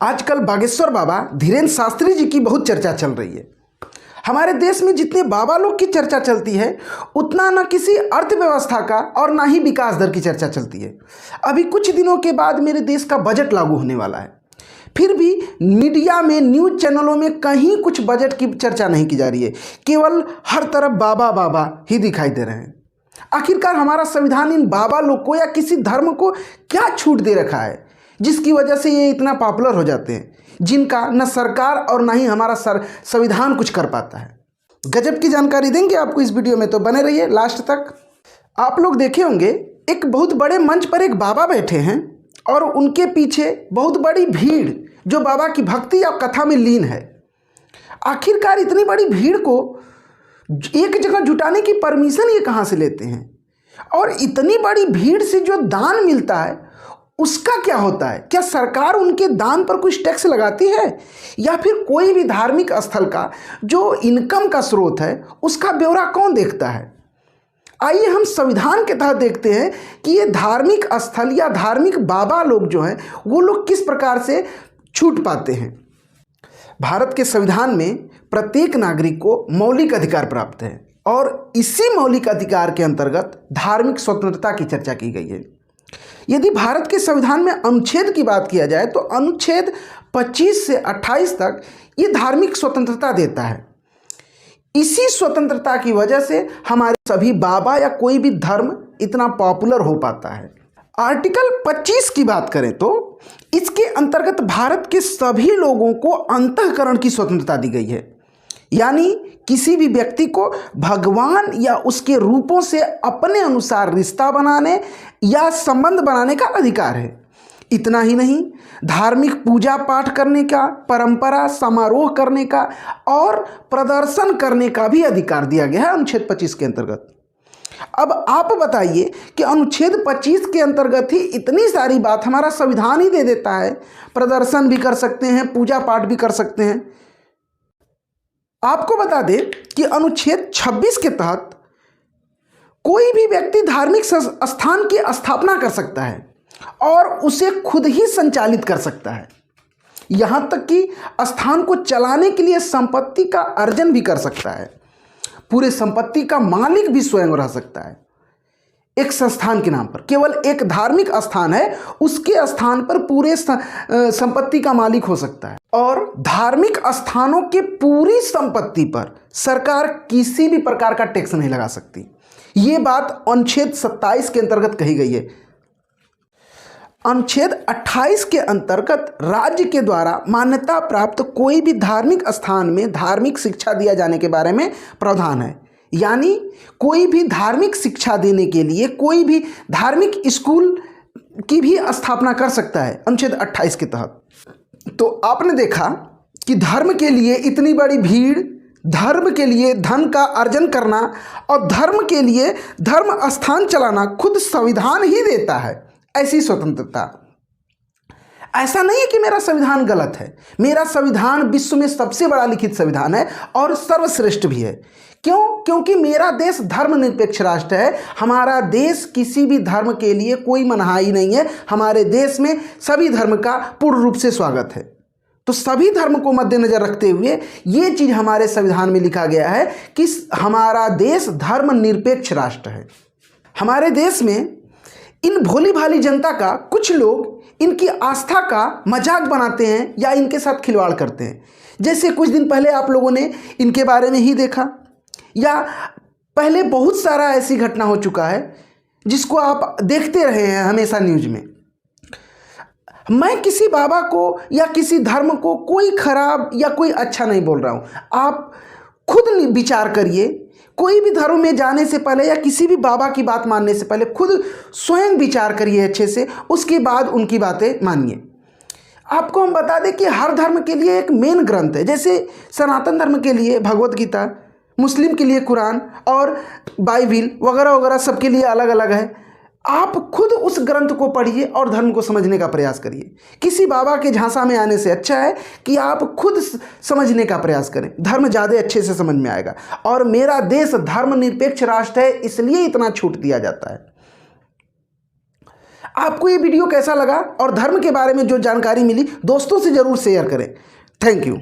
आजकल बागेश्वर बाबा धीरेन्द्र शास्त्री जी की बहुत चर्चा चल रही है। हमारे देश में जितने बाबा लोग की चर्चा चलती है उतना ना किसी अर्थव्यवस्था का और ना ही विकास दर की चर्चा चलती है। अभी कुछ दिनों के बाद मेरे देश का बजट लागू होने वाला है, फिर भी मीडिया में, न्यूज़ चैनलों में कहीं कुछ बजट की चर्चा नहीं की जा रही है। केवल हर तरफ बाबा बाबा ही दिखाई दे रहे हैं। आखिरकार हमारा संविधान इन बाबा लोग को या किसी धर्म को क्या छूट दे रखा है जिसकी वजह से ये इतना पॉपुलर हो जाते हैं, जिनका न सरकार और न ही हमारा संविधान कुछ कर पाता है। गजब की जानकारी देंगे आपको इस वीडियो में, तो बने रहिए लास्ट तक। आप लोग देखे होंगे एक बहुत बड़े मंच पर एक बाबा बैठे हैं और उनके पीछे बहुत बड़ी भीड़ जो बाबा की भक्ति या कथा में लीन है। आखिरकार इतनी बड़ी भीड़ को एक जगह जुटाने की परमिशन ये कहाँ से लेते हैं? और इतनी बड़ी भीड़ से जो दान मिलता है उसका क्या होता है? क्या सरकार उनके दान पर कुछ टैक्स लगाती है, या फिर कोई भी धार्मिक स्थल का जो इनकम का स्रोत है उसका ब्यौरा कौन देखता है? आइए हम संविधान के तहत देखते हैं कि ये धार्मिक स्थल या धार्मिक बाबा लोग जो हैं वो लोग किस प्रकार से छूट पाते हैं। भारत के संविधान में प्रत्येक नागरिक को मौलिक अधिकार प्राप्त है और इसी मौलिक अधिकार के अंतर्गत धार्मिक स्वतंत्रता की चर्चा की गई है। यदि भारत के संविधान में अनुच्छेद की बात किया जाए तो अनुच्छेद 25 से 28 तक ये धार्मिक स्वतंत्रता देता है। इसी स्वतंत्रता की वजह से हमारे सभी बाबा या कोई भी धर्म इतना पॉपुलर हो पाता है। आर्टिकल 25 की बात करें तो इसके अंतर्गत भारत के सभी लोगों को अंतःकरण की स्वतंत्रता दी गई है, यानी किसी भी व्यक्ति को भगवान या उसके रूपों से अपने अनुसार रिश्ता बनाने या संबंध बनाने का अधिकार है। इतना ही नहीं, धार्मिक पूजा पाठ करने का, परंपरा समारोह करने का और प्रदर्शन करने का भी अधिकार दिया गया है अनुच्छेद 25 के अंतर्गत। अब आप बताइए कि अनुच्छेद 25 के अंतर्गत ही इतनी सारी बात हमारा संविधान ही दे देता है। प्रदर्शन भी कर सकते हैं, पूजा पाठ भी कर सकते हैं। आपको बता दें कि अनुच्छेद 26 के तहत कोई भी व्यक्ति धार्मिक स्थान की स्थापना कर सकता है और उसे खुद ही संचालित कर सकता है। यहां तक कि स्थान को चलाने के लिए संपत्ति का अर्जन भी कर सकता है। पूरे संपत्ति का मालिक भी स्वयं रह सकता है। एक संस्थान के नाम पर केवल एक धार्मिक स्थान है, उसके स्थान पर पूरे संपत्ति का मालिक हो सकता है। और धार्मिक स्थानों के पूरी संपत्ति पर सरकार किसी भी प्रकार का टैक्स नहीं लगा सकती। ये बात अनुच्छेद 27 के अंतर्गत कही गई है। अनुच्छेद 28 के अंतर्गत राज्य के द्वारा मान्यता प्राप्त कोई भी धार्मिक स्थान में धार्मिक शिक्षा दिया जाने के बारे में प्रावधान है, यानी कोई भी धार्मिक शिक्षा देने के लिए कोई भी धार्मिक स्कूल की भी स्थापना कर सकता है अनुच्छेद 28 के तहत। तो आपने देखा कि धर्म के लिए इतनी बड़ी भीड़, धर्म के लिए धन का अर्जन करना और धर्म के लिए धर्म स्थान चलाना खुद संविधान ही देता है ऐसी स्वतंत्रता। ऐसा नहीं है कि मेरा संविधान गलत है। मेरा संविधान विश्व में सबसे बड़ा लिखित संविधान है और सर्वश्रेष्ठ भी है। क्यों? क्योंकि मेरा देश धर्मनिरपेक्ष राष्ट्र है। हमारा देश किसी भी धर्म के लिए कोई मनाही नहीं है। हमारे देश में सभी धर्म का पूर्ण रूप से स्वागत है। तो सभी धर्म को मद्देनजर रखते हुए ये चीज़ हमारे संविधान में लिखा गया है कि हमारा देश धर्मनिरपेक्ष राष्ट्र है। हमारे देश में इन भोली भाली जनता का कुछ लोग इनकी आस्था का मजाक बनाते हैं या इनके साथ खिलवाड़ करते हैं। जैसे कुछ दिन पहले आप लोगों ने इनके बारे में ही देखा, या पहले बहुत सारा ऐसी घटना हो चुका है जिसको आप देखते रहे हैं हमेशा न्यूज़ में। मैं किसी बाबा को या किसी धर्म को कोई खराब या कोई अच्छा नहीं बोल रहा हूँ। आप खुद विचार करिए। कोई भी धर्म में जाने से पहले या किसी भी बाबा की बात मानने से पहले खुद स्वयं विचार करिए अच्छे से, उसके बाद उनकी बातें मानिए। आपको हम बता दें कि हर धर्म के लिए एक मेन ग्रंथ है। जैसे सनातन धर्म के लिए भगवत गीता, मुस्लिम के लिए कुरान और बाइबिल वगैरह वगैरह सबके लिए अलग अलग है। आप खुद उस ग्रंथ को पढ़िए और धर्म को समझने का प्रयास करिए। किसी बाबा के झांसा में आने से अच्छा है कि आप खुद समझने का प्रयास करें। धर्म ज़्यादा अच्छे से समझ में आएगा। और मेरा देश धर्मनिरपेक्ष राष्ट्र है, इसलिए इतना छूट दिया जाता है। आपको ये वीडियो कैसा लगा और धर्म के बारे में जो जानकारी मिली दोस्तों से ज़रूर शेयर करें। Thank you.